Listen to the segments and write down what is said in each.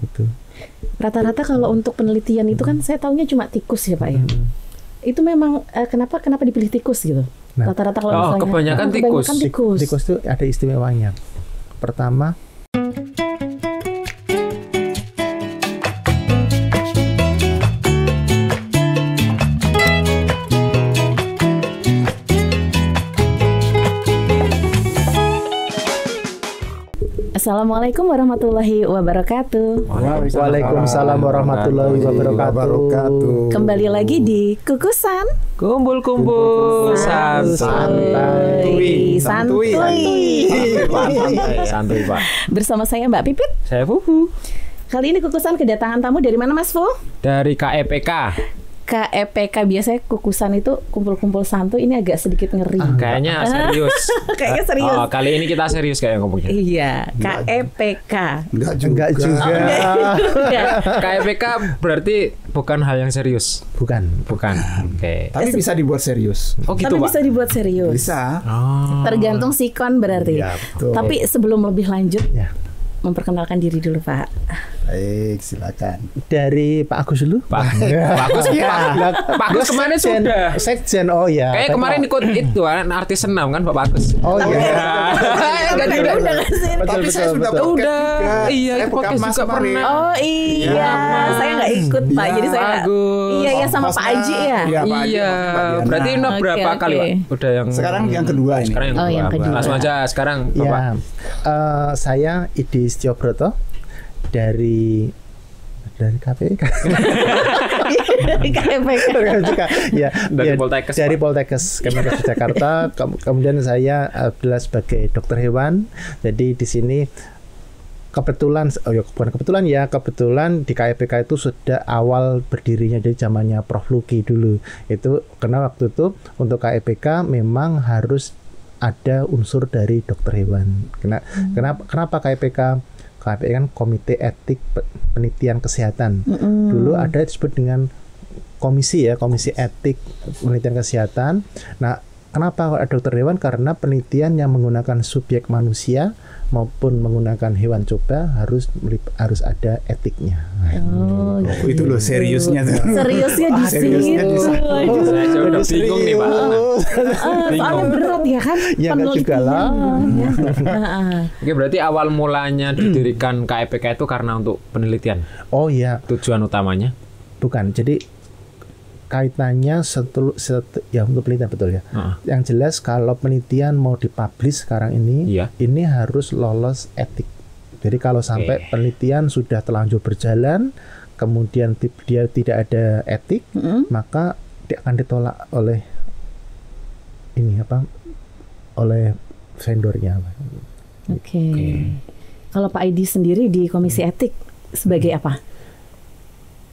itu. Rata-rata kalau untuk penelitian itu kan saya taunya cuma tikus ya Pak ya. Itu memang kenapa dipilih tikus gitu? Nah, rata-rata kalau misalnya kebanyakan tikus. Tikus itu ada istimewanya. Pertama, Assalamualaikum warahmatullahi wabarakatuh. Waalaikumsalam warahmatullahi wabarakatuh. Kembali lagi di Kukusan Kumpul-kumpul santuy. Santuy Pak. Bersama saya Mbak Pipit. Saya Fufu. Kali ini Kukusan kedatangan tamu dari mana Mas Fu? Dari KEPK. KEPK biasanya kukusan itu kumpul-kumpul santuy, ini agak sedikit ngeri. Kayaknya serius. Kayaknya serius. Oh, kali ini kita serius kayak ngomongnya. Iya, KEPK. Enggak juga. KEPK berarti bukan hal yang serius. Bukan. Oke. Tapi bisa dibuat serius. Oh gitu, Tapi Pak. bisa dibuat serius. Bisa. Tergantung sikon berarti. Iya, betul. Tapi sebelum lebih lanjut, Ya. memperkenalkan diri dulu Pak. Baik, silakan. Dari Pak Agus dulu. Pak Agus Pak Agus kemarin sudah. Sekjen, oh ya. Kayak kemarin ikut itu artis senam kan Pak Agus. Oh iya. Tapi saya sudah podcast juga. Iya, podcast Mas juga kemarin. pernah. Oh iya, saya nggak ikut Pak, jadi saya nggak. Bagus. Iya sama Pak Aji ya. Iya, Pak Aji. Iya, Mbak Diana. berarti udah Oke, berapa oke. kali Pak? Udah yang Sekarang yang kedua ini. Sekarang yang Oh, kedua. yang kedua. Langsung aja sekarang Bapak. Ya. Saya Idistiobroto dari KPK. Dari KEPK. Ya, Dari ya, Poltekkes, dari Pak. Poltekkes Kemenkes Jakarta. Kemudian saya adalah sebagai dokter hewan. Jadi di sini kebetulan di KEPK itu sudah awal berdirinya dari zamannya Prof Luki dulu. Itu karena waktu itu untuk KEPK memang harus ada unsur dari dokter hewan. Kenapa KEPK? KEPK kan Komite Etik Penelitian Kesehatan. Dulu ada disebut dengan komisi etik penelitian kesehatan. Nah, kenapa ada dokter hewan? Karena penelitian yang menggunakan subjek manusia maupun menggunakan hewan coba harus ada etiknya. Oh, Itu loh seriusnya tuh. seriusnya di seriusnya di situ. situ. Aduh. Saya udah bingung nih Pak. Soalnya berat ya kan? Ya, nggak juga lah. Penelitian. Oke, berarti awal mulanya didirikan KEPK itu karena untuk penelitian. Oh iya, Tujuan utamanya. bukan. Jadi kaitannya ya untuk penelitian betul ya. Yang jelas kalau penelitian mau dipublish sekarang ini, Iya. ini harus lolos etik. Jadi kalau sampai penelitian sudah terlanjur berjalan, kemudian dia tidak ada etik, maka dia akan ditolak oleh oleh vendornya. Oke. Kalau Pak Aidi sendiri di Komisi Etik sebagai apa?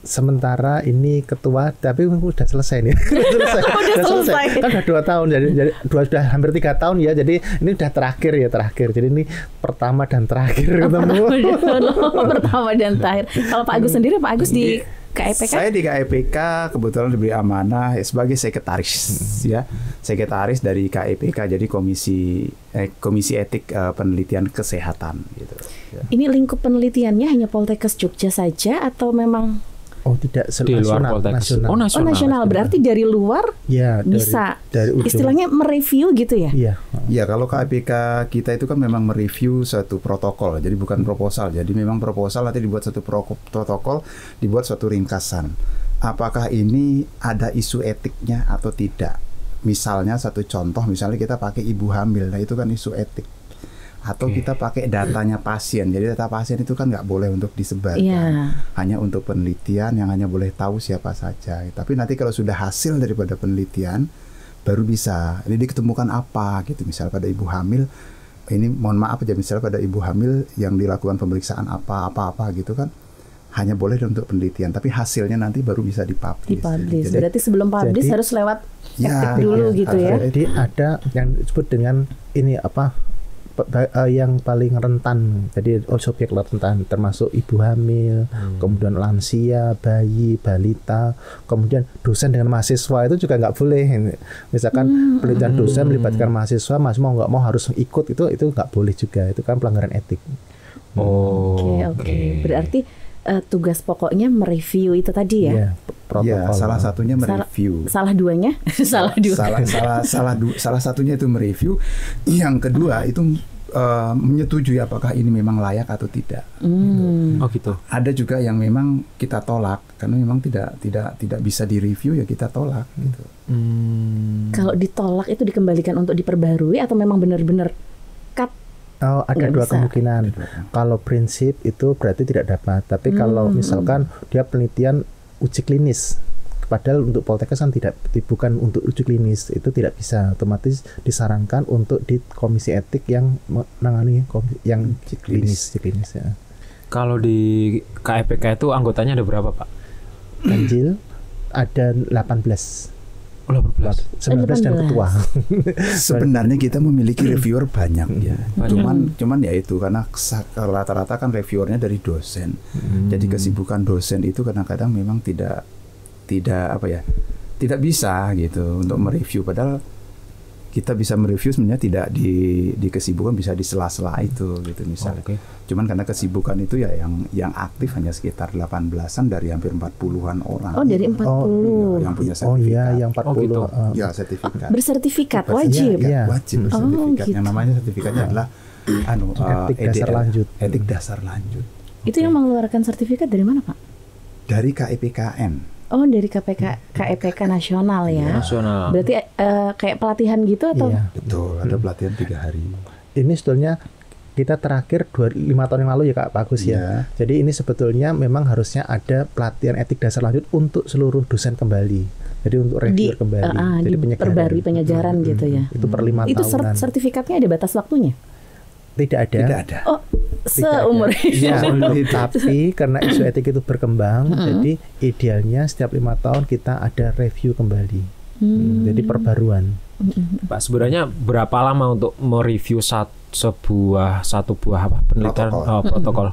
Sementara ini ketua, tapi udah selesai nih. Udah selesai. Kan udah 2 tahun, jadi sudah hampir 3 tahun ya. Jadi ini udah terakhir. Jadi ini pertama dan terakhir ketemu. Pertama dan terakhir. Kalau Pak Agus sendiri, Pak Agus di KEPK? Saya di KEPK kebetulan diberi amanah sebagai sekretaris ya. Sekretaris dari KEPK, jadi komisi etik penelitian kesehatan gitu. Ya. Ini lingkup penelitiannya hanya Poltekkes Jogja saja atau memang Oh tidak, Di luar Poltekkes. nasional. Oh, nasional? Berarti dari luar Ya, bisa dari ujung. istilahnya mereview gitu ya? Iya. Ya, kalau KEPK kita itu kan memang mereview satu protokol, jadi bukan proposal. Jadi memang proposal nanti dibuat satu protokol, dibuat suatu ringkasan. Apakah ini ada isu etiknya atau tidak? Misalnya satu contoh, misalnya kita pakai ibu hamil, nah itu kan isu etik. Atau kita pakai datanya pasien, jadi data pasien itu kan nggak boleh untuk disebarkan, hanya untuk penelitian yang hanya boleh tahu siapa saja. Tapi nanti kalau sudah hasil daripada penelitian, baru bisa, ini diketemukan apa gitu. Misalnya pada ibu hamil, ini mohon maaf aja, misalnya pada ibu hamil yang dilakukan pemeriksaan apa gitu kan, hanya boleh untuk penelitian, tapi hasilnya nanti baru bisa dipublish. Dipublish. Berarti sebelum publish harus lewat etik dulu gitu ya? Jadi ada yang disebut dengan ini yang paling rentan, jadi subjek rentan termasuk ibu hamil, kemudian lansia, bayi, balita, kemudian dosen dengan mahasiswa itu juga nggak boleh. Misalkan penelitian dosen melibatkan mahasiswa, mau nggak mau harus ikut, itu nggak boleh juga, itu kan pelanggaran etik. Oke. Berarti tugas pokoknya mereview itu tadi ya. Iya, Ya, protokol. salah satunya mereview. Salah duanya, salah dua. Salah satunya itu mereview. Yang kedua itu menyetujui apakah ini memang layak atau tidak. Oh gitu. Ada juga yang memang kita tolak karena memang tidak bisa direview, ya kita tolak gitu. Kalau ditolak itu dikembalikan untuk diperbarui atau memang benar-benar cut? Oh, ada Nggak dua bisa. kemungkinan. Kalau prinsip itu berarti tidak dapat. Tapi kalau misalkan dia penelitian uji klinis, padahal untuk Poltekkes kan bukan untuk uji klinis, itu tidak bisa. Otomatis disarankan untuk di komisi etik yang menangani yang uji klinis ya. Kalau di KEPK itu anggotanya ada berapa, Pak? Ganjil ada 18. Oh, 18. 19 dan ketua. Sebenarnya kita memiliki reviewer banyak ya. Cuman ya itu karena rata-rata kan reviewernya dari dosen. Jadi kesibukan dosen itu kadang-kadang memang tidak bisa gitu untuk mereview, padahal kita bisa mereview sebenarnya tidak di kesibukan, bisa di sela-sela itu gitu misalnya. Oke. Cuman karena kesibukan itu ya yang aktif hanya sekitar 18-an dari hampir 40-an orang. Oh, dari 40. Yang punya Oh iya, sertifikat. yang 40. Oh, gitu. Ya, sertifikat. Bersertifikat Bersertifikat, wajib. Iya. Wajib Oh, bersertifikat. gitu. Yang namanya sertifikatnya adalah Etik dasar EDL, lanjut. Etik dasar lanjut. Itu yang mengeluarkan sertifikat dari mana, Pak? Dari KEPKN. Oh, dari KEPK nasional ya. Nasional. Berarti kayak pelatihan gitu atau? Iya. Betul, ada pelatihan 3 hari. Ini sebetulnya kita terakhir 5 tahun yang lalu ya Kak Bagus ya. Iya. Jadi ini sebetulnya memang harusnya ada pelatihan etik dasar lanjut untuk seluruh dosen kembali. Jadi untuk reviewer kembali. Jadi diperbarui penyegaran gitu ya. Itu per 5 Itu tahunan. sertifikatnya ada batas waktunya? Tidak ada. Tidak ada. Oh, seumur Iya, Seumur hidup. tapi karena isu etik itu berkembang, jadi idealnya setiap 5 tahun kita ada review kembali. Jadi perbaruan. Pak, sebenarnya berapa lama untuk mereview satu buah penelitian protokol?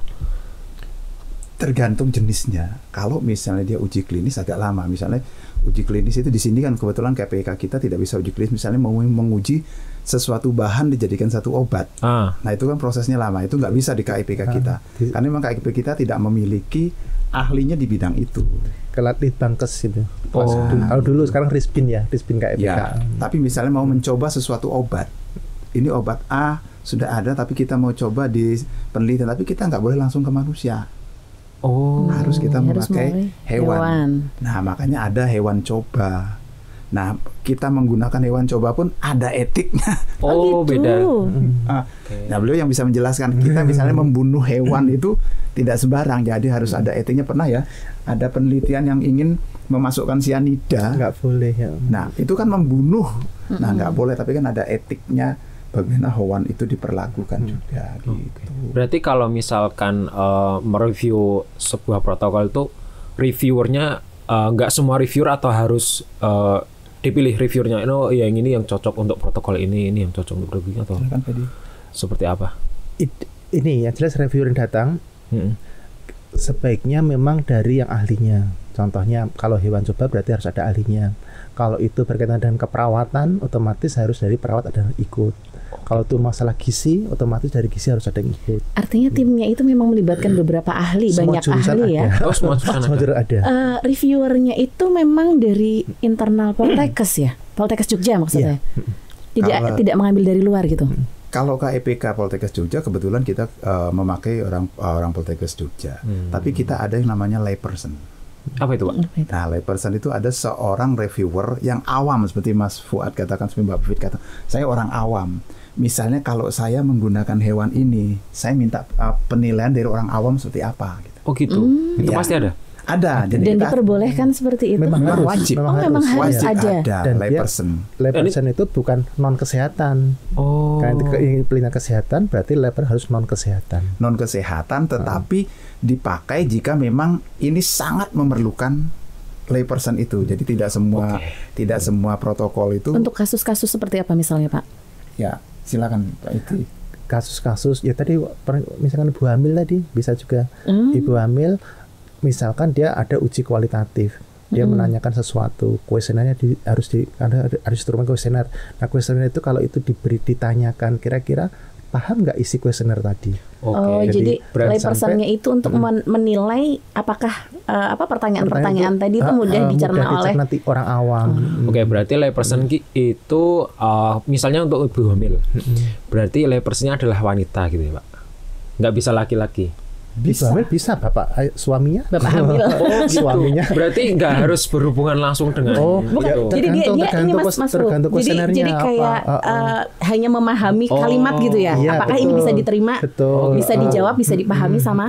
Tergantung jenisnya. Kalau misalnya dia uji klinis agak lama. Misalnya uji klinis itu di sini kan kebetulan KPK kita tidak bisa uji klinis. Misalnya mau menguji sesuatu bahan dijadikan satu obat. Nah itu kan prosesnya lama. Itu nggak bisa di KPK kita. Karena memang KPK kita tidak memiliki ahlinya di bidang itu. Kelat Litbangkes itu. Oh. Kalau dulu sekarang Rispin KEPK. Ya, tapi misalnya mau mencoba sesuatu obat. Ini obat A sudah ada tapi kita mau coba di penelitian, tapi kita nggak boleh langsung ke manusia. Oh. Harus kita harus memakai melalui hewan. Nah, makanya ada hewan coba. Nah, kita menggunakan hewan coba pun ada etiknya. Oh, gitu. beda. Nah, beliau yang bisa menjelaskan. Kita misalnya membunuh hewan itu tidak sembarang, jadi harus ada etiknya. Pernah ya, ada penelitian yang ingin memasukkan sianida. Nggak boleh ya. Nah, itu kan membunuh. Nah, nggak boleh, tapi kan ada etiknya. Bagaimana hewan itu diperlakukan juga gitu. Berarti kalau misalkan mereview sebuah protokol itu reviewernya nggak semua reviewer atau harus dipilih reviewernya. Yang ini yang cocok untuk protokol ini yang cocok untuk reviewnya atau Silakan, Fedi. seperti apa? Ini yang jelas reviewer yang datang sebaiknya memang dari yang ahlinya. Contohnya kalau hewan coba berarti harus ada ahlinya. Kalau itu berkaitan dengan keperawatan, otomatis harus dari perawat ada yang ikut. Kalau itu masalah gizi, otomatis dari gizi harus ada yang ikut. Artinya timnya itu memang melibatkan beberapa ahli, Semua banyak jurusan ahli ya. Oh, semua jurusan Semua ada. jurusan ada. Reviewernya itu memang dari internal Poltekkes ya, Poltekkes Jogja maksudnya. Tidak mengambil dari luar gitu. Kalau KEPK Poltekkes Jogja kebetulan kita memakai orang Poltekkes Jogja. Tapi kita ada yang namanya layperson. Apa itu, Pak? Nah, layperson itu ada seorang reviewer yang awam seperti Mas Fuad katakan, seperti Mbak Pivit kata. Saya orang awam. Misalnya kalau saya menggunakan hewan ini, saya minta penilaian dari orang awam seperti apa gitu. Oh gitu. Itu Ya. pasti ada. Ada. Jadi Dan kita diperbolehkan seperti itu. Memang harus. wajib. Memang harus wajib ada. Dan layperson. Layperson itu bukan non kesehatan. Oh. Karena penelitian kesehatan berarti layper harus non kesehatan. Non kesehatan tetapi dipakai jika memang ini sangat memerlukan layperson itu. Jadi tidak semua protokol itu. Untuk kasus-kasus seperti apa misalnya, Pak? Ya, silakan Pak Iti. Kasus-kasus ya tadi misalkan ibu hamil tadi bisa juga ibu hamil misalkan dia ada uji kualitatif. Dia menanyakan sesuatu, kuesionernya harus diturunan kuesioner. Nah, kuesioner itu kalau itu ditanyakan kira-kira paham nggak isi kuesioner tadi. Oh, jadi berarti laypersonnya itu untuk menilai apakah pertanyaan-pertanyaan tadi itu mudah dicerna oleh orang awam. Oke, berarti layperson itu misalnya untuk ibu hamil. Berarti laypersonnya adalah wanita gitu ya, Pak. Nggak bisa laki-laki. Bisa bapak suaminya. Bapak hamil. Suaminya. Berarti nggak harus berhubungan langsung dengan. Bukan. Jadi dia ini Mas tergantung kuesionernya. Jadi kayak hanya memahami kalimat gitu ya. Iya, apakah ini bisa diterima? Bisa dijawab, bisa dipahami sama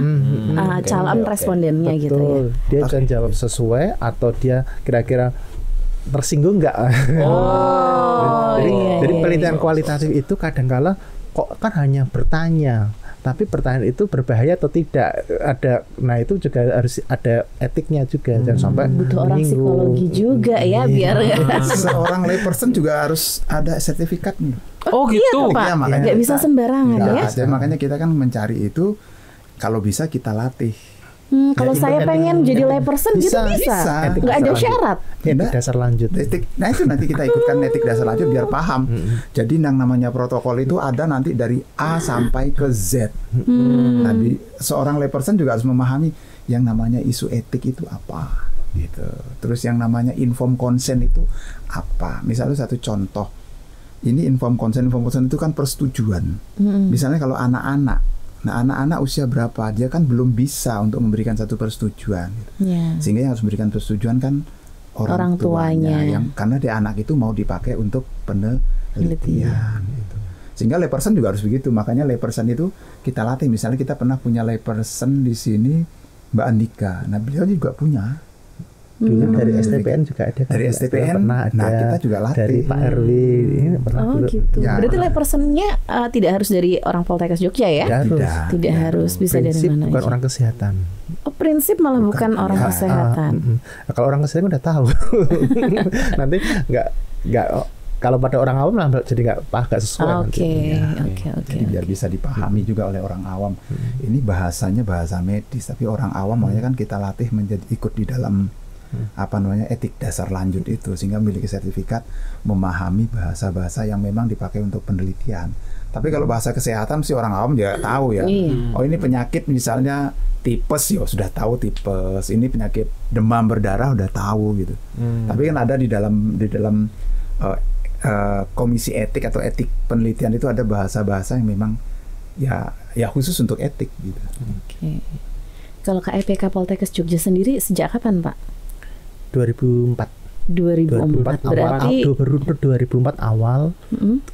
calon respondennya gitu ya. Dia akan jawab sesuai atau dia kira-kira tersinggung nggak? Jadi penelitian kualitatif itu kadang-kala kok kan hanya bertanya. Tapi pertanyaan itu berbahaya atau tidak ada, nah itu juga harus ada etiknya juga, jangan sampai butuh orang psikologi juga ya biar seorang layperson juga harus ada sertifikat. Oh gitu, Pak. Ya, makanya nggak bisa sembarangan ya. Jadi makanya kita kan mencari itu, kalau bisa kita latih. Kalau saya pengen jadi layperson gitu bisa. Nggak ada syarat. Etik dasar lanjut. Nah itu nanti kita ikutkan etik dasar lanjut biar paham. Jadi yang namanya protokol itu ada nanti dari A sampai ke Z. Nah, seorang layperson juga harus memahami yang namanya isu etik itu apa, gitu. Terus yang namanya informed consent itu apa? Misalnya satu contoh, ini informed consent itu kan persetujuan. Misalnya kalau anak-anak. Nah, anak-anak usia berapa dia kan belum bisa untuk memberikan satu persetujuan, sehingga yang harus memberikan persetujuan kan orang tuanya, yang karena dia anak itu mau dipakai untuk penelitian. Gitu. Sehingga layperson juga harus begitu. Makanya layperson itu kita latih. Misalnya kita pernah punya layperson di sini, Mbak Andika. Nah, beliau juga punya. Dulu dari STPN juga ada. Dari STPN pernah ada. Nah, kita juga latih. Dari Pak RW ini pernah. Gitu. Ya. Berarti laypersonnya tidak harus dari orang Poltekkes Jogja ya? Tidak harus, bisa prinsip dari mana bukan aja. orang kesehatan. Oh, prinsip malah bukan orang kesehatan. Nah, kalau orang kesehatan udah tahu. Nanti nggak kalau pada orang awam lah jadi nggak sesuai. Oke. Jadi biar bisa dipahami juga oleh orang awam. Ini bahasanya bahasa medis, tapi orang awam makanya kan kita latih menjadi ikut di dalam etik dasar lanjut itu, sehingga memiliki sertifikat memahami bahasa-bahasa yang memang dipakai untuk penelitian. Tapi kalau bahasa kesehatan sih orang awam juga tahu ya. Oh, ini penyakit misalnya tipes, ya sudah tahu tipes. Ini penyakit demam berdarah udah tahu gitu. Tapi kan ada di dalam komisi etik atau etik penelitian itu ada bahasa-bahasa yang memang ya khusus untuk etik gitu. Oke. Kalau KIPK Poltekkes Jogja sendiri sejak kapan, Pak? 2004 berarti baru 2004 awal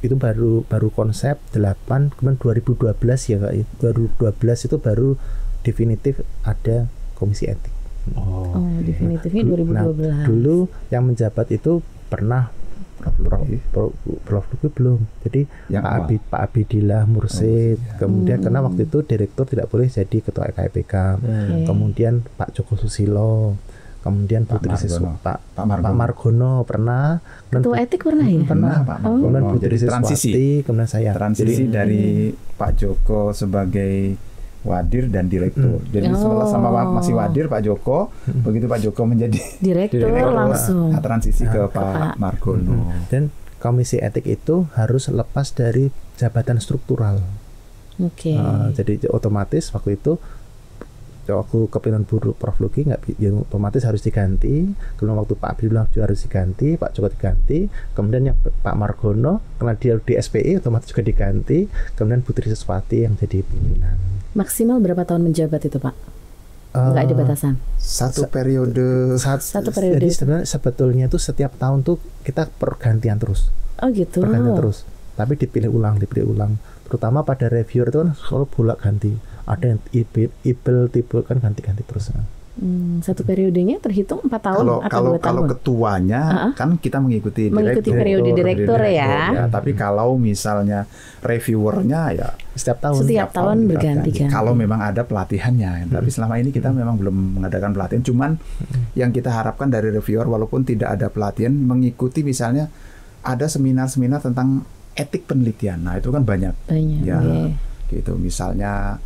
itu baru konsep 8, kemudian 2012 ya Kak, 2012 itu baru definitif ada komisi etik. Definitifnya 2012. Nah, dulu yang menjabat itu pernah Prof Luki belum. Jadi Pak Abidillah Mursid, kemudian karena waktu itu direktur tidak boleh jadi ketua KIPK. Kemudian Pak Joko Susilo, kemudian Putri Siswati, Pak Margono pernah. Ketua etik pernah ya? Pernah, Pak. Kemudian Putri Siswati, kemudian saya. Transisi dari Pak Joko sebagai wadir dan direktur. Jadi sama masih wadir Pak Joko, begitu Pak Joko menjadi direktur langsung. Transisi ke Pak Margono. Dan komisi etik itu harus lepas dari jabatan struktural. Jadi otomatis waktu itu kepimpinan buruk Prof Luki yang otomatis harus diganti. Kemudian waktu Pak Abdullah juga harus diganti, Pak Joko diganti, kemudian yang Pak Margono karena dia di SPI otomatis juga diganti, kemudian Putri Siswati yang jadi pimpinan. Maksimal berapa tahun menjabat itu, Pak? Nggak ada batasan. Satu periode. Jadi sebenarnya sebetulnya itu setiap tahun tuh kita pergantian terus. Oh gitu. Pergantian terus. Tapi dipilih ulang. Terutama pada reviewer itu kan selalu bolak ganti. Ada yang tipe kan ganti-ganti terus. Satu periodenya terhitung 4 tahun atau 2 tahun? Kalau ketuanya kan kita mengikuti periode direktur ya. Tapi kalau misalnya reviewernya ya setiap tahun berganti-ganti. Kalau memang ada pelatihannya. Tapi selama ini kita memang belum mengadakan pelatihan. Cuman yang kita harapkan dari reviewer walaupun tidak ada pelatihan, mengikuti misalnya ada seminar-seminar tentang etik penelitian. Nah itu kan banyak. Gitu misalnya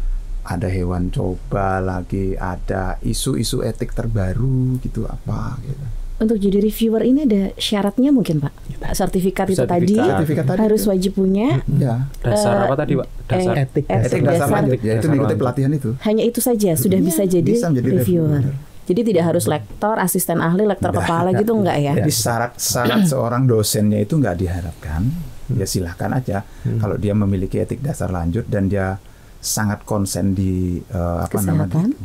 ada hewan coba lagi, ada isu-isu etik terbaru gitu apa gitu. untuk jadi reviewer ini ada syaratnya mungkin Pak? Sertifikat itu tadi Sertifikat tadi harus itu. wajib punya. Ya. Dasar apa tadi Pak? Dasar Etik Etik dasar lanjut, ya itu mengikuti pelatihan itu. Hanya itu saja sudah bisa jadi bisa menjadi reviewer. reviewer. Jadi tidak harus lektor, asisten ahli, lektor kepala gitu enggak ya? Jadi syarat seorang dosennya itu nggak diharapkan. Ya silahkan aja kalau dia memiliki etik dasar lanjut dan dia sangat konsen di Kesehatan.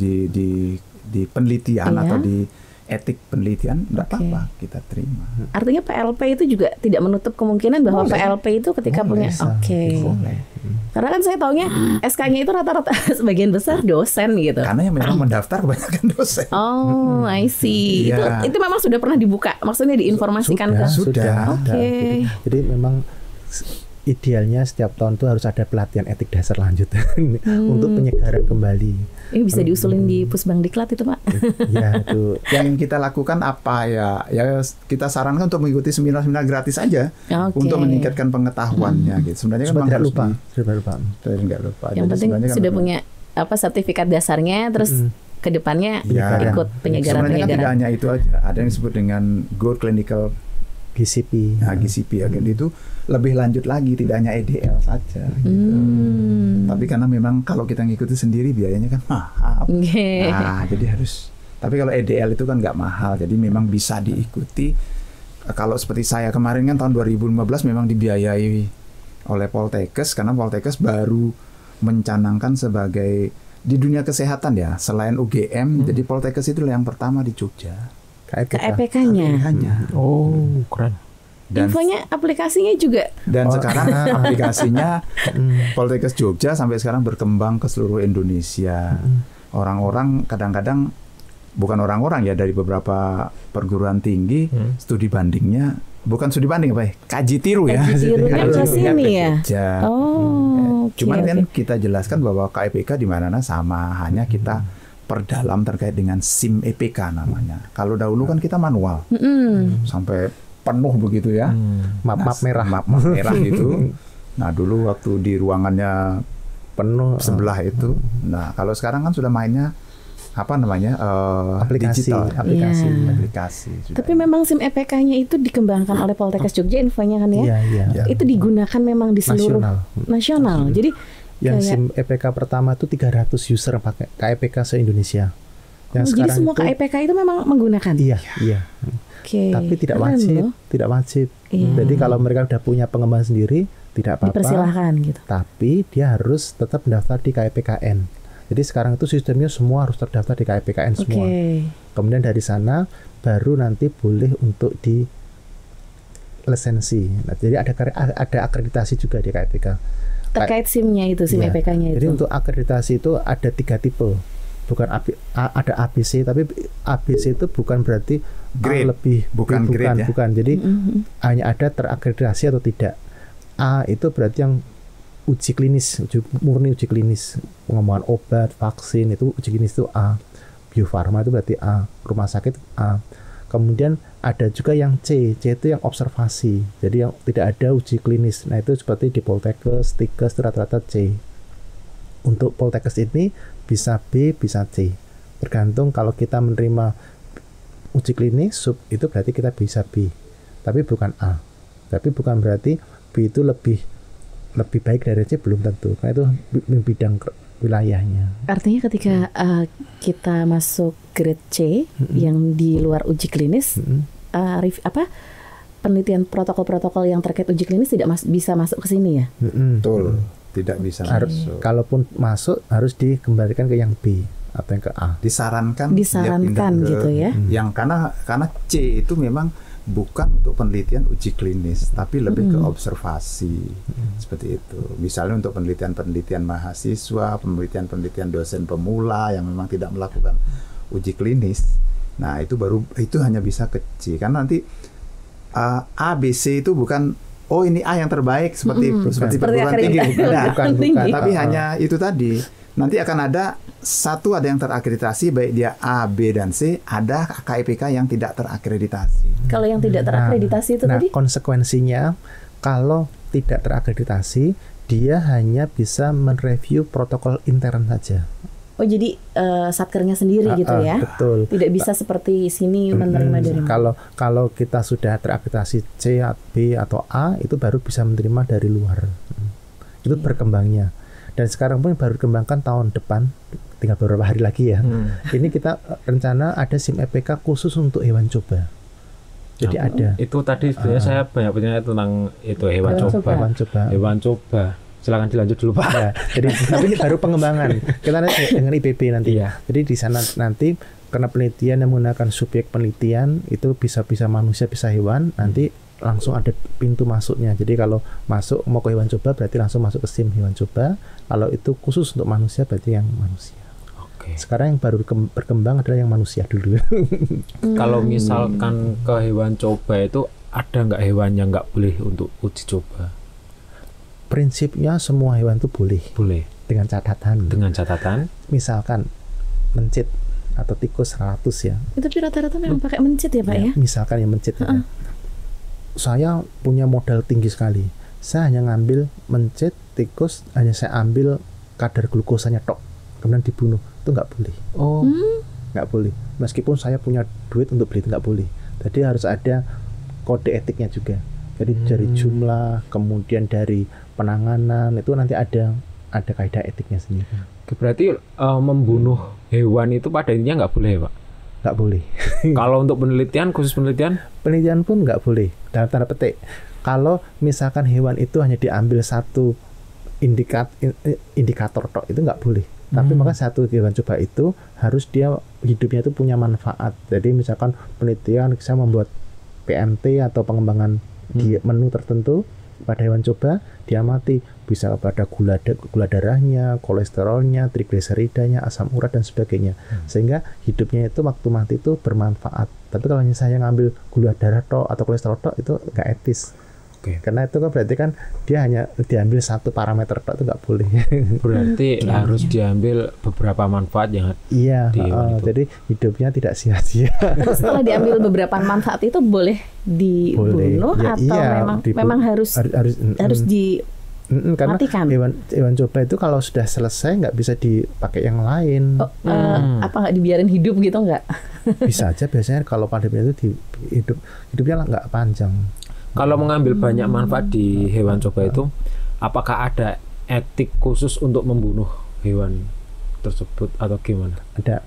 di penelitian Iya. atau di etik penelitian, nggak Oke. apa-apa kita terima. Artinya PLP itu juga tidak menutup kemungkinan bahwa Boleh. PLP itu ketika punya Bisa. oke. Boleh. Karena kan saya taunya SK-nya itu rata-rata sebagian besar dosen gitu. Karena yang memang mendaftar kebanyakan dosen. Oh, I see. Iya. Itu memang sudah pernah dibuka. Maksudnya diinformasikan ke. Sudah. Oke. Jadi memang idealnya setiap tahun tuh harus ada pelatihan etik dasar lanjut untuk penyegaran kembali. Ini bisa diusulin di Pusbangdiklat itu, Pak. Ya itu. Yang kita lakukan apa ya? Ya kita sarankan untuk mengikuti seminar-seminar gratis aja Oke. untuk meningkatkan pengetahuannya gitu. Sebenarnya kan Supaya memang tidak harus lupa. Supaya lupa. Saya nggak lupa. Yang Jadi penting sebenarnya kan sudah memang- punya sertifikat dasarnya, terus ke depannya Ya. ikut Sebenarnya kan tidak penyegaran-penyegaran. hanya itu aja. Ada yang disebut dengan Good Clinical GCP. GCP ya, itu lebih lanjut lagi, tidak hanya EDL saja. Gitu. Tapi karena memang kalau kita ngikuti sendiri biayanya kan mahal. Oke. Nah, jadi harus. Tapi kalau EDL itu kan nggak mahal, jadi memang bisa diikuti. Kalau seperti saya kemarin kan tahun 2015 memang dibiayai oleh Poltekkes karena Poltekkes baru mencanangkan sebagai di dunia kesehatan ya, selain UGM, jadi Poltekkes itu yang pertama di Jogja. KEPK-nya. Hanya. Oh, keren. Dan Infonya aplikasinya juga. sekarang aplikasinya Poltekkes Jogja sampai sekarang berkembang ke seluruh Indonesia. Orang-orang kadang-kadang bukan orang-orang ya dari beberapa perguruan tinggi studi bandingnya bukan studi banding apa ya? Kaji tiru ya. Kaji tirunya ke sini ya. Jogja. Oh, oke, Cuman kan oke. kita jelaskan bahwa KEPK di mana-mana sama, hanya kita perdalam terkait dengan SIM EPK namanya. Kalau dahulu kan kita manual sampai penuh begitu ya. Map-map merah. Map-map merah itu. Nah dulu waktu di ruangannya Penuh. sebelah itu. Nah kalau sekarang kan sudah mainnya apa namanya Aplikasi. digital, Aplikasi. Iya. aplikasi. Sudah. Tapi memang SIM EPK-nya itu dikembangkan oleh Poltekkes Jogja infonya kan ya. Iya, iya. Ya. Itu digunakan memang di seluruh nasional. Jadi Yang kayak- SIM EPK pertama itu 300 user pakai KEPK se-Indonesia. Yang jadi semua itu, KEPK itu memang menggunakan. Iya, iya. Oke. Tapi tidak Keren wajib, loh. tidak wajib. Iya. Jadi kalau mereka udah punya pengembangan sendiri, tidak apa-apa. Dipersilahkan gitu. Tapi dia harus tetap mendaftar di KEPKN. Jadi sekarang itu sistemnya semua harus terdaftar di KEPKN semua. Oke. Kemudian dari sana baru nanti boleh untuk di lisensi. Nah, jadi ada akreditasi juga di KEPK. Terkait SIM-nya itu, SIM Iya. EPK-nya itu. Jadi untuk akreditasi itu ada 3 tipe. Bukan ada ABC, tapi ABC itu bukan berarti Grade. lebih Bukan B, grade ya. bukan. Jadi hanya ada terakreditasi atau tidak. A itu berarti yang uji klinis, murni uji klinis, pengembangan obat, vaksin itu uji klinis itu A. Bio Farma itu berarti A, rumah sakit A. Kemudian ada juga yang C itu yang observasi. Jadi yang tidak ada uji klinis. Nah, itu seperti di Poltekkes, Tikes itu rata-rata C. Untuk Poltekkes ini bisa B, bisa C. Tergantung kalau kita menerima uji klinis sub itu berarti kita bisa B. Tapi bukan A. Tapi bukan berarti B itu lebih baik dari C, belum tentu. Karena itu bidang wilayahnya. Artinya ketika kita masuk grade C yang di luar uji klinis, penelitian protokol-protokol yang terkait uji klinis tidak bisa masuk ke sini ya? Betul, tidak bisa masuk. Kalaupun masuk harus dikembalikan ke yang B atau yang ke A. Disarankan dia pindah ke gitu ya. yang karena C itu memang bukan untuk penelitian uji klinis tapi lebih ke observasi seperti itu. Misalnya untuk penelitian mahasiswa, penelitian dosen pemula yang memang tidak melakukan uji klinis. Nah, itu hanya bisa ke C. Karena nanti A, B, C itu bukan ini A yang terbaik seperti perguruan tinggi. Bukan. Tapi hanya itu tadi. Nanti akan ada yang terakreditasi, baik dia A, B, dan C. Ada KEPK yang tidak terakreditasi. Kalau yang tidak terakreditasi itu tadi? Konsekuensinya kalau tidak terakreditasi, dia hanya bisa mereview protokol intern saja. Oh jadi satkernya sendiri gitu ya? Betul. Tidak bisa seperti sini menerima dari kalau kita sudah terakreditasi C, B atau A itu baru bisa menerima dari luar. Itu berkembangnya. Dan sekarang pun baru dikembangkan tahun depan, tinggal beberapa hari lagi ya. Ini kita rencana ada SIM EPK khusus untuk hewan coba. Jadi ada. Itu tadi sebenarnya saya banyak bertanya tentang itu hewan coba. Hewan coba. Silakan dilanjut dulu Pak. Ya, jadi tapi ini baru pengembangan. Kita nanti dengan IPB nanti. Iya. Jadi di sana nanti karena penelitian yang menggunakan subjek penelitian itu bisa manusia, bisa hewan. Nanti langsung ada pintu masuknya. Jadi kalau masuk mau ke hewan coba berarti langsung masuk ke SIM hewan coba. Kalau itu khusus untuk manusia berarti yang manusia. Sekarang yang baru berkembang adalah yang manusia dulu. Kalau misalkan ke hewan coba itu ada nggak hewan yang nggak boleh untuk uji coba? Prinsipnya semua hewan itu boleh. Boleh. Dengan catatan. Misalkan mencit atau tikus 100 ya. Itu rata-rata memang pakai mencit ya Pak ya? Misalkan yang mencit ya. Saya punya modal tinggi sekali. Saya hanya ngambil mencit tikus, hanya saya ambil kadar glukosanya tok. Kemudian dibunuh, itu nggak boleh. Nggak boleh. Meskipun saya punya duit untuk beli, itu nggak boleh. Jadi harus ada kode etiknya juga. Jadi dari jumlah, kemudian dari penanganan itu nanti ada kaidah etiknya sendiri. Berarti membunuh hewan itu pada intinya nggak boleh Pak? Nggak boleh. Kalau untuk penelitian, khusus penelitian? Penelitian pun nggak boleh. Dalam tanda petik. Kalau misalkan hewan itu hanya diambil satu indikator tok, itu nggak boleh. Tapi maka satu hewan coba itu harus dia hidupnya itu punya manfaat. Jadi misalkan penelitian saya membuat PMT atau pengembangan di menu tertentu pada hewan coba, dia mati bisa pada gula darahnya, kolesterolnya, trigliseridanya, asam urat dan sebagainya. Sehingga hidupnya itu waktu mati itu bermanfaat. Tapi kalau saya ngambil gula darah tok atau kolesterol tok itu nggak etis. Karena itu kan berarti kan dia hanya diambil satu parameter tok, itu nggak boleh. Berarti harus diambil beberapa manfaat yang di hewan itu. Jadi hidupnya tidak sia-sia. Terus setelah diambil beberapa manfaat itu boleh dibunuh atau memang harus karena hewan coba itu kalau sudah selesai nggak bisa dipakai yang lain. Apa nggak dibiarin hidup gitu nggak? Bisa aja biasanya kalau pandemi itu hidupnya nggak panjang. Kalau mengambil banyak manfaat di hewan coba itu, apakah ada etik khusus untuk membunuh hewan tersebut atau gimana? Ada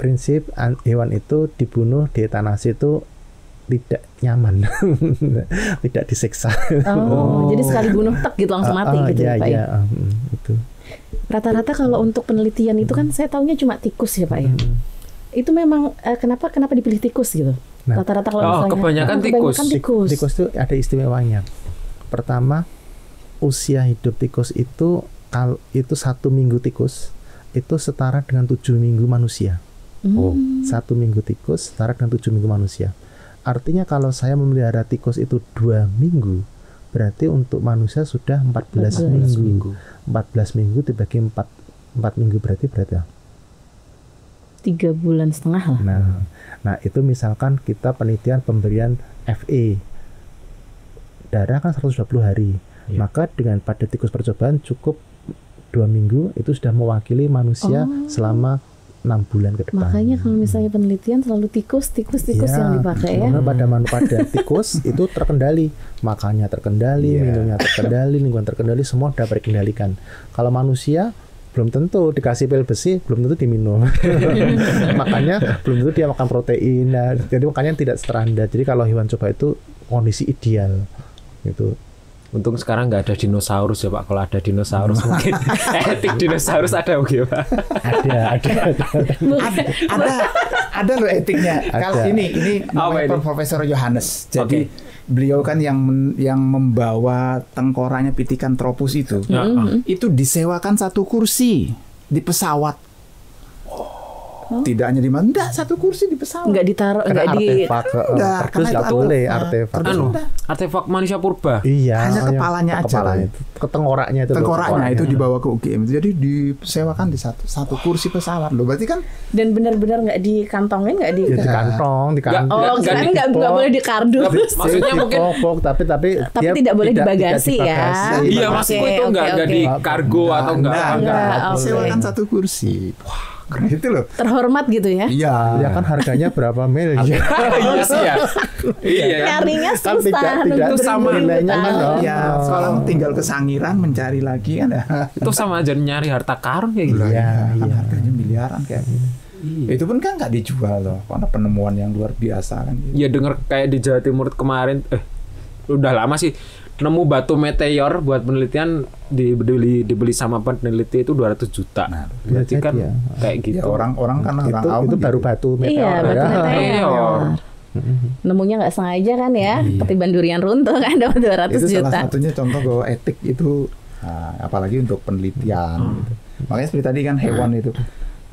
prinsip hewan itu dibunuh di eutanasi itu tidak nyaman, tidak disiksa. Jadi sekali bunuh tek gitu langsung mati gitu Pak ya? Itu. Rata-rata kalau untuk penelitian itu kan saya taunya cuma tikus ya Pak ya? Itu memang kenapa dipilih tikus gitu? Rata-rata kalau misalnya kebanyakan tikus. Tikus itu ada istimewanya. Pertama, usia hidup tikus itu 1 minggu tikus itu setara dengan 7 minggu manusia. 1 minggu tikus setara dengan 7 minggu manusia. Artinya kalau saya memelihara tikus itu 2 minggu, berarti untuk manusia sudah 14 minggu. 14 minggu dibagi 4 minggu berarti 3,5 bulan lah. Nah itu misalkan kita penelitian pemberian FE darah kan 120 hari, maka dengan pada tikus percobaan cukup 2 minggu itu sudah mewakili manusia selama 6 bulan ke depan. Makanya kalau misalnya penelitian selalu tikus yang dipakai ya. Pada tikus itu terkendali, makannya terkendali, minumnya terkendali, lingkungan terkendali, semua dapat dikendalikan. Kalau manusia belum tentu dikasih pil besi, belum tentu diminum. Makanya belum tentu dia makan protein. Nah, jadi makanya tidak standar. Jadi kalau hewan coba itu kondisi ideal gitu. Untung sekarang nggak ada dinosaurus ya Pak. Kalau ada dinosaurus mungkin etik dinosaurus ada mungkin Pak. Ada loh etiknya. Kalau ini Profesor Johannes. Jadi beliau kan yang membawa tengkoraknya Pithecanthropus itu disewakan 1 kursi di pesawat. Tidak hanya di mana, enggak 1 kursi di pesawat. Enggak ditaruh, enggak di kardus enggak boleh artefak. Artefak manusia purba. Iya. Hanya kepalanya aja. Tengkoraknya itu dibawa ke UGM. Jadi disewakan di satu kursi pesawat loh. Berarti kan dan benar-benar enggak dikantongin, enggak di kantong. Sekarang enggak boleh di kardus. Maksudnya mungkin tapi tidak boleh di bagasi ya. Iya, maksudku itu enggak di kargo atau enggak. Disewakan 1 kursi. Itu loh. Terhormat gitu ya. Iya. Ya kan harganya berapa mil? Iya sih ya. Iya. Nyarinya Kan susah. tidak itu sama nilainya kan dong. Ya, sekarang tinggal ke Sangiran mencari lagi kan. Itu sama aja nyari harta karun kayak gitu. Iya, Kan iya. harganya miliaran kayak gitu. Itu pun kan nggak dijual loh, karena penemuan yang luar biasa kan. Gitu. Ya denger kayak di Jawa Timur kemarin, udah lama sih, nemu batu meteor buat penelitian dibeli sama peneliti itu 200 juta. Nah, berarti kan ya. kayak gitu. Ya orang-orang kan orang awam Itu gitu. baru batu meteor. Iya, batu ya. meteor. Nemunya nggak sengaja kan ya, ketiban durian runtuh kan dapat 200 Itu juta. salah satunya contoh bahwa etik itu, apalagi untuk penelitian. Gitu. Makanya seperti tadi kan hewan itu,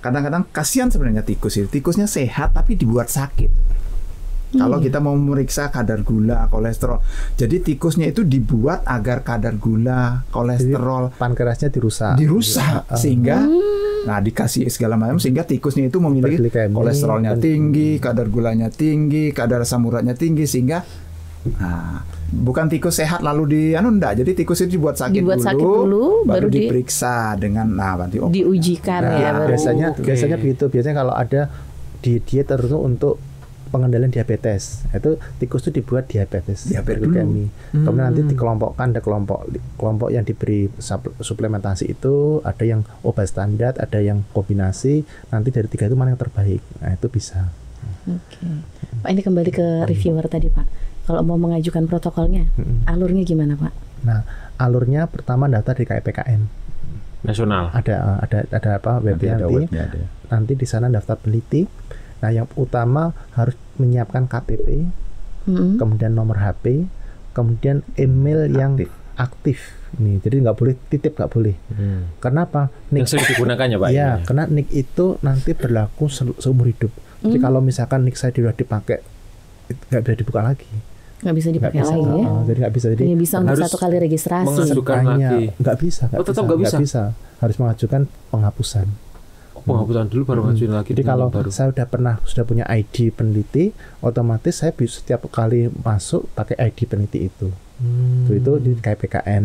kadang-kadang kasihan sebenarnya tikus itu. Tikusnya sehat tapi dibuat sakit. Kalau kita mau memeriksa kadar gula, kolesterol, jadi tikusnya itu dibuat agar kadar gula, kolesterol Pankreasnya dirusak. sehingga nah dikasih segala macam sehingga tikusnya itu memiliki Hiperglikemi, kolesterolnya tinggi, kadar gulanya tinggi, kadar asam uratnya tinggi sehingga bukan tikus sehat lalu enggak. Jadi tikus itu dibuat sakit dulu, baru diperiksa dengan nanti diujikan ya baru. Biasanya begitu. Biasanya kalau ada di diet tertentu untuk pengendalian diabetes, itu tikus itu dibuat diabetes dulu. Kemudian nanti dikelompokkan, ada kelompok yang diberi suplementasi itu, ada yang obat standar, ada yang kombinasi. Nanti dari 3 itu mana yang terbaik. Nah itu bisa. Oke. Pak, ini kembali ke reviewer tadi Pak. Kalau mau mengajukan protokolnya, alurnya gimana Pak? Nah alurnya pertama daftar di KIPKN Nasional. ada apa webnya nanti. Nanti di sana daftar peneliti. Nah, yang utama harus menyiapkan KTP, kemudian nomor HP, kemudian email yang aktif. Nih, jadi nggak boleh titip, nggak boleh. Kenapa? Yang sering digunakan ya Pak? Ya, karena nick itu nanti berlaku seumur hidup. Jadi kalau misalkan nick saya sudah dipakai, nggak bisa dibuka lagi. Nggak bisa dipakai lagi ya? Jadi nggak bisa. Jadi hanya bisa untuk harus 1 kali registrasi. mengajukan lagi. Nggak bisa. Tetap nggak bisa? Harus mengajukan penghapusan. Penghapusan dulu baru ngajuin lagi. Jadi kalau saya sudah punya ID peneliti, otomatis saya bisa setiap kali masuk pakai ID peneliti itu. Itu di KIPKN.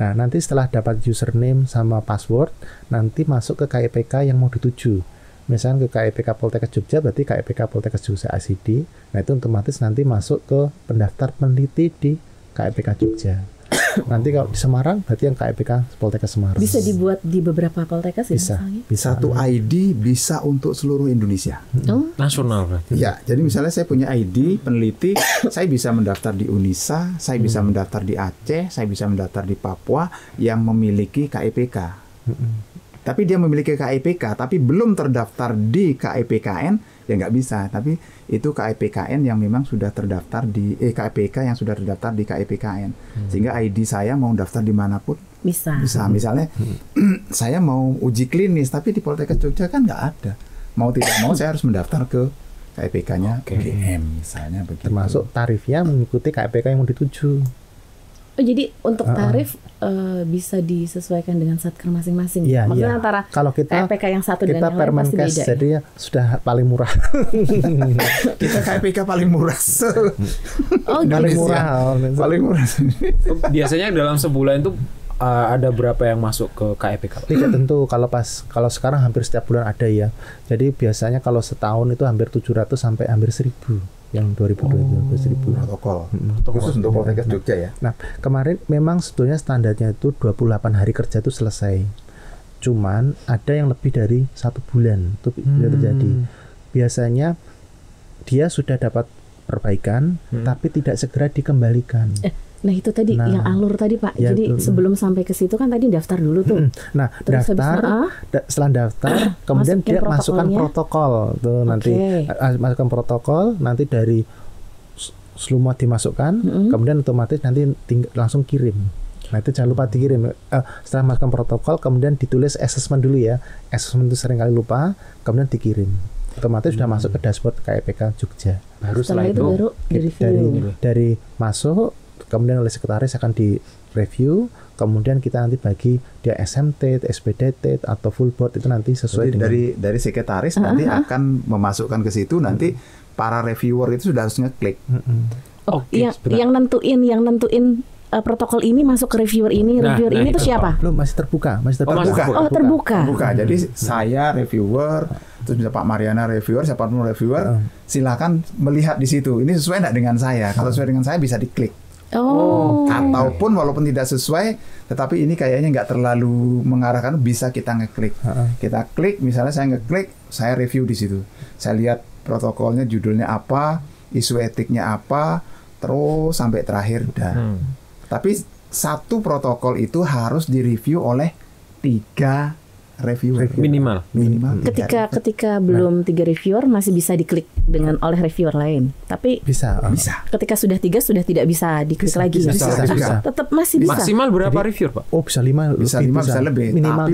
Nah, nanti setelah dapat username sama password, nanti masuk ke KIPK yang mau dituju. Misalnya ke KIPK Poltekkes Jogja, berarti KIPK Poltekkes Jogja ICD. Nah, itu otomatis nanti masuk ke pendaftar peneliti di KIPK Jogja. Nanti kalau di Semarang berarti yang KIPK Poltekkes Semarang. Bisa dibuat di beberapa Poltekkes ya? Bisa. Satu ID bisa untuk seluruh Indonesia. nasional berarti. Ya, jadi misalnya saya punya ID peneliti, saya bisa mendaftar di Unisa, saya bisa mendaftar di Aceh, saya bisa mendaftar di Papua yang memiliki KIPK. Tapi dia memiliki KIPK, tapi belum terdaftar di KIPKN, ya nggak bisa. Tapi itu KIPKN yang memang sudah terdaftar di KIPK yang sudah terdaftar di KIPKN. Sehingga ID saya mau daftar dimanapun Bisa. Misalnya saya mau uji klinis, tapi di Poltekkes Jogja kan nggak ada. Mau tidak mau saya harus mendaftar ke KIPK-nya UGM misalnya begitu. Termasuk tarifnya mengikuti KIPK yang mau dituju. Oh, jadi untuk tarif bisa disesuaikan dengan satker masing-masing. Iya, Maksudnya iya. antara Kalau kita KIPK yang satu dan kita yang lain pasti Permenkes, beda. jadi ya sudah paling murah. Kita KIPK paling murah. Oh, paling gitu. murah. Paling murah. Biasanya dalam sebulan itu ada berapa yang masuk ke KIPK? Tidak tentu. Kalau sekarang hampir setiap bulan ada ya. Jadi biasanya kalau setahun itu hampir 700 sampai hampir 1000 yang 2020 1000. Protokol. Khusus untuk Poltekkes Jogja ya. Nah, kemarin memang sebetulnya standarnya itu 28 hari kerja itu selesai. Cuman ada yang lebih dari 1 bulan itu bisa terjadi. Biasanya dia sudah dapat perbaikan tapi tidak segera dikembalikan. Nah itu tadi yang alur tadi Pak. Ya, Jadi sebelum sampai ke situ kan tadi daftar dulu tuh. Nah, Terus setelah daftar, kemudian masukin dia masukkan protokol tuh nanti masukkan protokol, nanti dari slumot dimasukkan, kemudian otomatis nanti langsung kirim. Nah itu jangan lupa dikirim. Setelah masukkan protokol, kemudian ditulis assessment dulu ya. Assessment itu sering kali lupa, kemudian dikirim. Otomatis sudah masuk ke dashboard KIPK Jogja. Baru setelah itu baru dari masuk, kemudian oleh sekretaris akan di-review, kemudian kita nanti bagi dia SMT, SPDT atau full board itu nanti sesuai dengan dari sekretaris nanti akan memasukkan ke situ, nanti para reviewer itu sudah harus ngeklik. yang nentuin protokol ini masuk ke reviewer ini, reviewer ini itu siapa? Belum, masih terbuka. Terbuka. Jadi saya reviewer, terus bisa Pak Mariana reviewer, siapapun reviewer, silakan melihat di situ. Ini sesuai enggak dengan saya? Kalau sesuai dengan saya bisa diklik. Ataupun walaupun tidak sesuai, tetapi ini kayaknya nggak terlalu mengarahkan, bisa kita ngeklik. Kita klik, misalnya saya ngeklik, saya review di situ. Saya lihat protokolnya, judulnya apa, isu etiknya apa, terus sampai terakhir dah. Tapi satu protokol itu harus direview oleh 3 reviewer minimal. Ketika belum 3 reviewer masih bisa diklik dengan oleh reviewer lain. Tapi bisa. Ketika sudah 3 sudah tidak bisa diklik lagi. Bisa. Tetap masih bisa. Maksimal berapa reviewer, Pak? Oh, bisa 5, bisa lebih. Minimal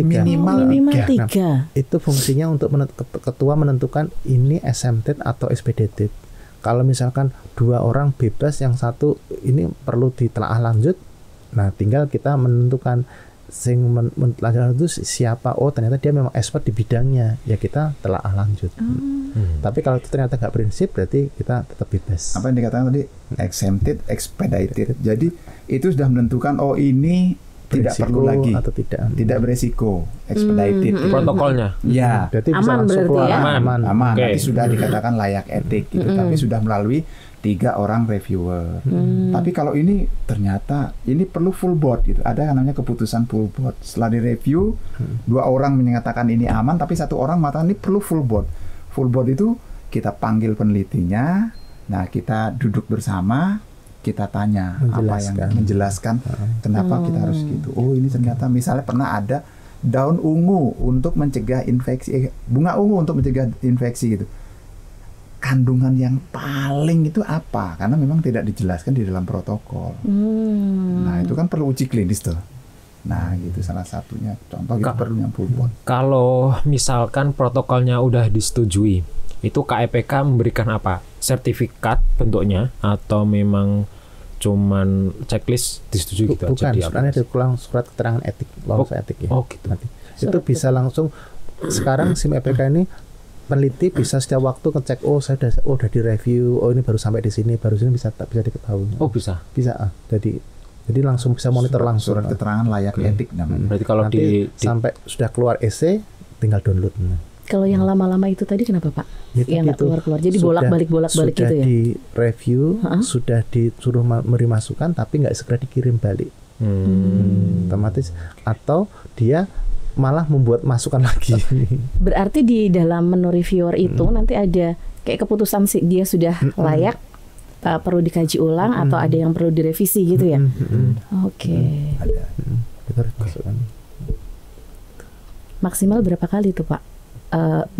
3. Nah, itu fungsinya untuk ketua menentukan ini exempted atau expedited. Kalau misalkan 2 orang bebas, yang satu ini perlu ditelaah lanjut, nah tinggal kita menentukan lanjut itu siapa. Oh, ternyata dia memang expert di bidangnya, ya kita telaah lanjut. Tapi kalau itu ternyata nggak prinsip, berarti kita tetap bebas. Apa yang dikatakan tadi? Exempted, expedited. Jadi itu sudah menentukan, oh ini tidak perlu lagi atau tidak beresiko, expedited protokolnya. Ya, berarti bisa aman, langsung keluar. ya? Aman. Okay. Nanti sudah dikatakan layak etik gitu, tapi sudah melalui 3 orang reviewer. Tapi kalau ini ternyata ini perlu full board gitu. Ada yang namanya keputusan full board. Setelah direview, 2 orang menyatakan ini aman, tapi 1 orang mengatakan ini perlu full board. Full board itu kita panggil penelitinya, nah kita duduk bersama, kita tanya menjelaskan kenapa kita harus gitu. Oh, ini ternyata misalnya pernah ada daun ungu untuk mencegah infeksi, bunga ungu untuk mencegah infeksi gitu. Kandungan yang paling itu apa? Karena memang tidak dijelaskan di dalam protokol. Nah, itu kan perlu uji klinis tuh. Nah, gitu salah satunya. Contoh gitu perlu yang full board. Kalau misalkan protokolnya udah disetujui, itu KEPK memberikan apa? Sertifikat bentuknya atau memang cuman checklist disetujui gitu aja? Bukan, sebenarnya ada surat keterangan etik, lolos etik ya. Oh, gitu. Nanti. Itu bisa langsung. Sekarang SIM EPK ini peneliti bisa setiap waktu ngecek, oh saya udah direview, oh ini baru sampai di sini, baru sini bisa diketahui. Oh, bisa. Jadi langsung bisa monitor langsung. Surat keterangan layak etik namanya. Berarti kalau nanti sampai sudah keluar EC tinggal download. Kalau yang lama-lama itu tadi kenapa, Pak? Yang keluar-keluar. Jadi bolak-balik gitu ya. Sudah di review, sudah disuruh memberi masukan, tapi nggak segera dikirim balik. Otomatis, atau dia malah membuat masukan lagi. Berarti di dalam menu reviewer itu nanti ada kayak keputusan dia sudah layak, perlu dikaji ulang atau ada yang perlu direvisi gitu ya. Oke. Maksimal berapa kali tuh, Pak?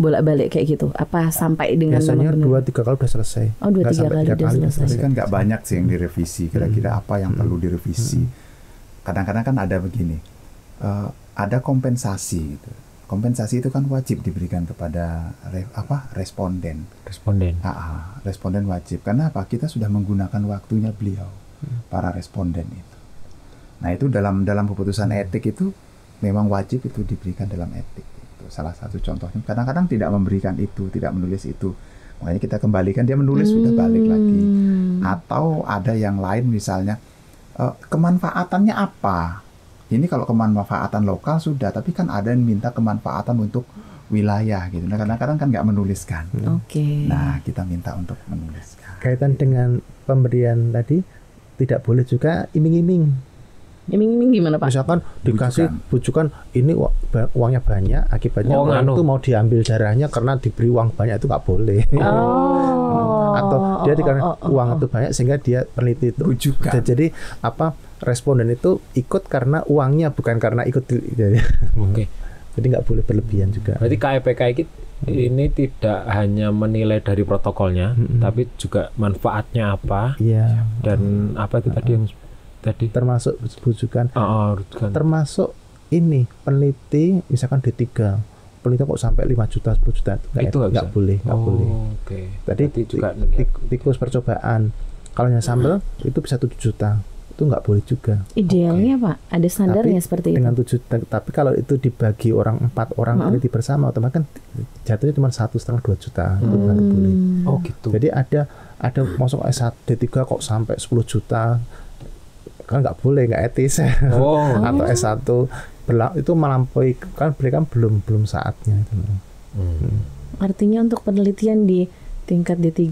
Bolak-balik kayak gitu? Apa sampai dengan biasanya 2-3 kali udah selesai. Oh, 2-3 kali udah selesai. Tapi kan nggak banyak sih yang direvisi. Kira-kira apa yang perlu direvisi? Kadang-kadang kan ada begini. Ada kompensasi gitu. Kompensasi itu kan wajib diberikan kepada responden. Responden wajib. Karena apa? Kita sudah menggunakan waktunya beliau, para responden itu. Nah, itu dalam keputusan etik itu memang wajib itu diberikan dalam etik. Itu salah satu contohnya. Kadang-kadang tidak memberikan itu, tidak menulis itu. Makanya kita kembalikan, dia menulis sudah balik lagi. Atau ada yang lain misalnya kemanfaatannya apa? Ini kalau kemanfaatan lokal sudah, tapi kan ada yang minta kemanfaatan untuk wilayah gitu. Nah, kadang-kadang kan nggak menuliskan. Nah, kita minta untuk menuliskan. Kaitan dengan pemberian tadi, tidak boleh juga iming-iming. Iming-iming gimana, Pak? Misalkan dikasih bujukan, ini uangnya banyak, akibatnya orang itu mau diambil darahnya karena diberi uang banyak, itu nggak boleh. Atau dia dikasih uang itu banyak sehingga dia peneliti itu bujukan. Jadi responden itu ikut karena uangnya, bukan karena ikut. Jadi nggak boleh berlebihan juga. Berarti KEPK ini tidak hanya menilai dari protokolnya, tapi juga manfaatnya apa, dan apa itu tadi yang termasuk bujukan, termasuk ini peneliti misalkan D3, peneliti kok sampai 5 juta 10 juta itu nggak boleh. Tadi juga tikus percobaan, kalau yang sampel itu bisa 7 juta, itu nggak boleh juga. Idealnya Pak, ada standarnya seperti itu. Dengan 7, tapi kalau itu dibagi 4 orang peneliti bersama, otomatis kan jatuhnya cuma 1,5-2 juta, itu baru boleh. Oh gitu. Jadi ada masuk S1 D3 kok sampai 10 juta. kan nggak boleh, nggak etis. Atau S1 itu melampaui, kan mereka belum saatnya itu. Artinya untuk penelitian di tingkat D3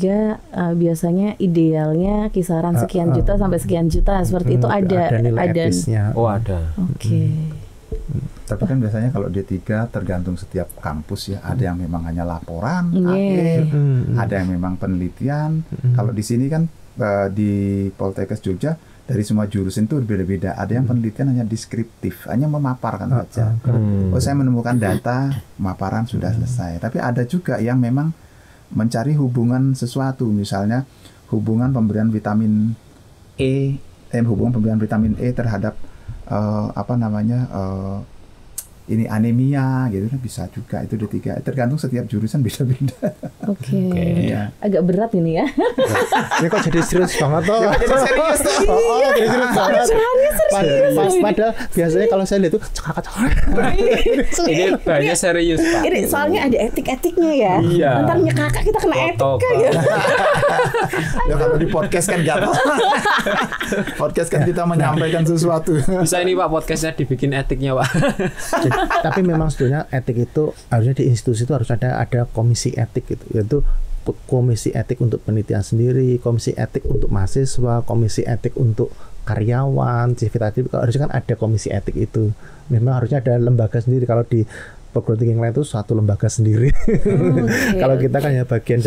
biasanya idealnya kisaran sekian juta sampai sekian juta, seperti itu ada nilai etisnya. Ada. Oke. Tapi kan biasanya kalau D3 tergantung setiap kampus ya. Ada yang memang hanya laporan, ada yang memang penelitian. Kalau di sini kan di Poltekkes Jogja dari semua jurusan itu berbeda-beda. Ada yang penelitian hanya deskriptif, hanya memaparkan saja. Saya menemukan data, pemaparan sudah selesai. Tapi ada juga yang memang mencari hubungan sesuatu, misalnya hubungan pemberian vitamin E, hubungan pemberian vitamin E terhadap ini anemia gitu kan, bisa juga itu D3. Tergantung setiap jurusan beda-beda. Oke. Ya. Agak berat ini ya. Ini kok jadi serius banget toh? Jadi serius tuh. Jadi serius banget. Padahal biasanya kalau saya lihat itu cekak-cekak. Ini banyak serius, Pak. Ini soalnya ada etik-etiknya ya. Iya. Ntar nyekakak kita kena etika ya. Ya kalau di podcast kan gatal. Podcast kan kita menyampaikan sesuatu. Bisa ini Pak podcastnya dibikin etiknya Pak. Tapi memang sebetulnya etik itu harusnya di institusi itu harus ada komisi etik gitu, yaitu komisi etik untuk penelitian sendiri, komisi etik untuk mahasiswa, komisi etik untuk karyawan, CV tadi harusnya kan ada komisi etik itu. Memang harusnya ada lembaga sendiri. Kalau di perguruan tinggi lain itu suatu lembaga sendiri. Kalau kita kan hanya bagian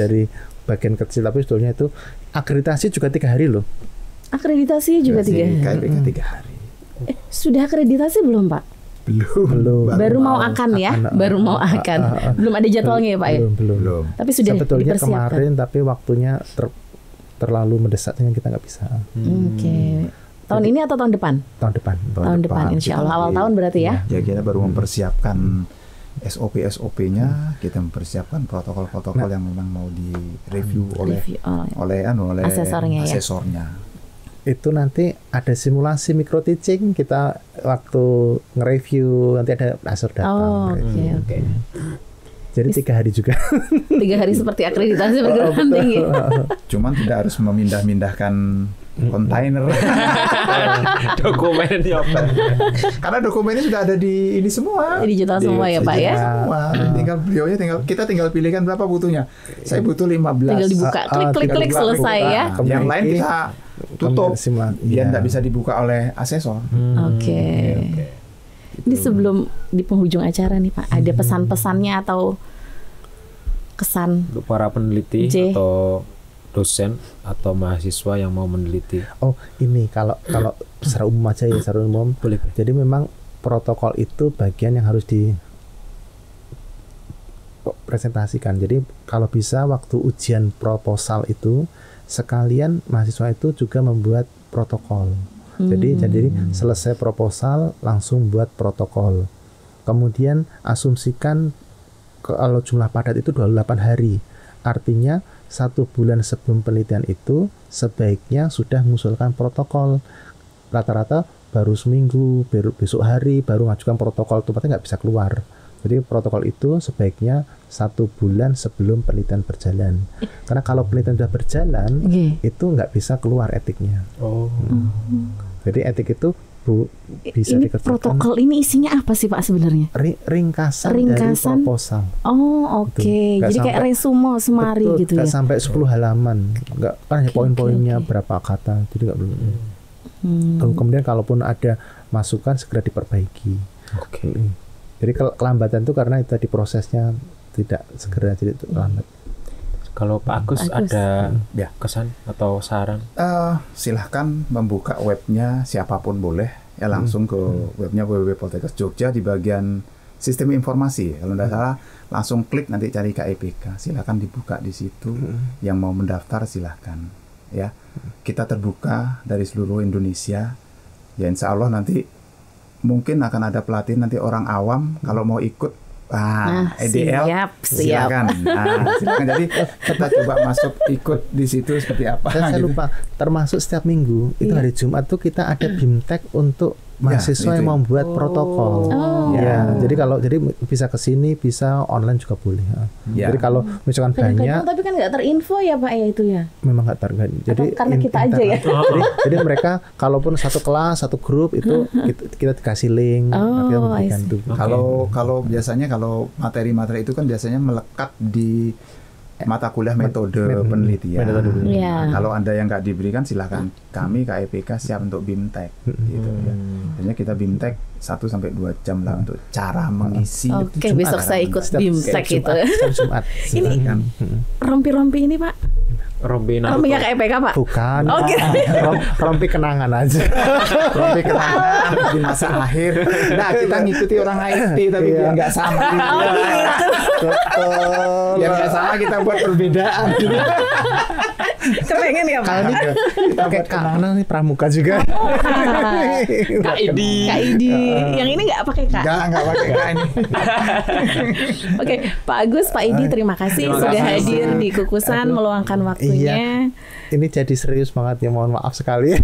kecil, tapi sebetulnya itu akreditasi juga 3 hari loh. Akreditasi juga 3 hari. KIPK 3 hari. Sudah akreditasi belum Pak? Belum. Baru mau akan ya, baru mau akan. Belum ada jadwalnya ya Pak ya? Belum. Tapi sudah sebetulnya dipersiapkan. Kemarin, tapi waktunya terlalu mendesak dengan kita nggak bisa. Oke. Tahun ini atau tahun depan? Tahun depan. Insya Allah awal tahun berarti ya? Ya kita baru mempersiapkan SOP-nya, kita mempersiapkan protokol-protokol yang memang mau direview oleh asesornya. Itu nanti ada simulasi micro teaching, kita waktu nge-review nanti ada asesor datang. Oke. Jadi 3 hari juga. 3 hari seperti akreditasi perguruan tinggi. Cuman tidak harus memindah-mindahkan kontainer. Dokumen apa? Karena dokumennya sudah ada di ini semua. Digital semua ya Pak ya. Semua. Kita tinggal pilihkan berapa butuhnya. Saya butuh 15. Tinggal dibuka, klik selesai ya. Yang lain kita tutup. Biar tidak bisa dibuka oleh asesor. Oke. Ini sebelum di penghujung acara nih Pak, ada pesan-pesannya atau kesan untuk para peneliti atau dosen atau mahasiswa yang mau meneliti? Ini kalau secara umum aja ya, secara umum. Boleh. Jadi memang protokol itu bagian yang harus dipresentasikan. Jadi kalau bisa waktu ujian proposal itu sekalian mahasiswa itu juga membuat protokol. Jadi selesai proposal langsung buat protokol. Kemudian asumsikan kalau jumlah padat itu 28 hari. Artinya 1 bulan sebelum penelitian itu sebaiknya sudah mengusulkan protokol. Rata-rata baru seminggu, besok hari baru mengajukan protokol, tempatnya nggak bisa keluar. Jadi protokol itu sebaiknya 1 bulan sebelum penelitian berjalan. Karena kalau penelitian sudah berjalan, itu nggak bisa keluar etiknya. Jadi etik itu bisa ini dikerjakan. Protokol ini isinya apa sih Pak sebenarnya? Ringkasan dari proposal. Oke. Jadi kayak resume semari gitu ya. Nggak sampai 10 halaman. Nggak, kan hanya poin-poinnya berapa kata. Jadi nggak belum. Kemudian kalaupun ada masukan segera diperbaiki. Jadi kelambatan itu karena itu tadi prosesnya tidak segera, jadi itu lambat. Kalau Pak Agus ada kesan atau saran? Silahkan membuka webnya, siapapun boleh ya, langsung ke webnya www.poltekkes Jogja di bagian sistem informasi. Kalau tidak salah langsung klik nanti cari KIPK. Silahkan dibuka di situ. Yang mau mendaftar silahkan ya. Kita terbuka dari seluruh Indonesia. Ya insya Allah nanti mungkin akan ada pelatihan nanti orang awam kalau mau ikut. EDL silakan. Silakan. Jadi kita coba masuk ikut di situ seperti apa. Saya lupa, termasuk setiap minggu itu hari Jumat tuh kita ada BIMTEK untuk mahasiswa itu yang ya. membuat protokol. Ya, jadi bisa ke sini, bisa online juga boleh. Ya. Jadi kalau misalkan banyak, Kadang-kadang tapi kan nggak terinfo ya Pak ya itu ya. memang nggak target. Jadi karena kita aja ya? Jadi mereka kalaupun satu kelas, satu grup itu kita dikasih link, kita memberikan I see. itu. Kalau biasanya kalau materi-materi itu kan biasanya melekat di mata kuliah metode penelitian. Iya. Kalau Anda yang nggak diberikan silahkan kami KEPK siap untuk BIMTEK gitu ya. Biasanya kita BIMTEK 1-2 jam lah untuk cara mengisi. Oke, besok saya ikut BIMTEK itu. Jumat. Ini rompi-rompi ini Pak. Rompi Naruto. Rompinya KEPK Pak. Bukan. Oke. Rompi kenangan aja. Rompi kenangan di masa akhir. Nah, kita ngikuti orang IT tapi biar nggak sama. Biar nggak sama kita buat perbedaan. Kepengen ya Pak? Kita pakai kenangan nih pramuka juga. KID. KID. Yang ini nggak pakai K. Nggak pakai K ini. Oke, Pak Agus, Pak Idi, terima kasih Terima sudah kasih. hadir di Kukusan, meluangkan waktunya. Iya. Ini jadi serius banget ya, mohon maaf sekali.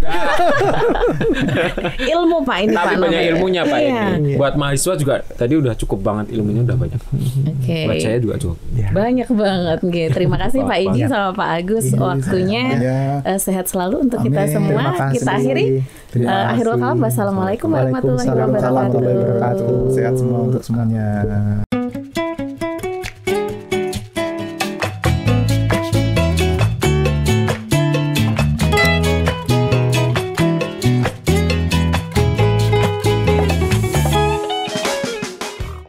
Ilmu Pak ini Tapi Pak. banyak namanya. ilmunya Pak Iya. ini. Buat mahasiswa juga tadi udah cukup banget ilmunya, udah banyak. Oke. Buat saya juga cukup. Banyak banget gitu. Terima kasih Pak Idi sama Pak Agus waktunya. Sehat selalu untuk kita Amin. semua. Terima kasih. Kita akhiri. Terima Akhirul kasih. kalam. Wassalamualaikum warahmatullahi Waalaikumsalam wabarakatuh. warahmatullahi wabarakatuh. Sehat semua untuk semuanya.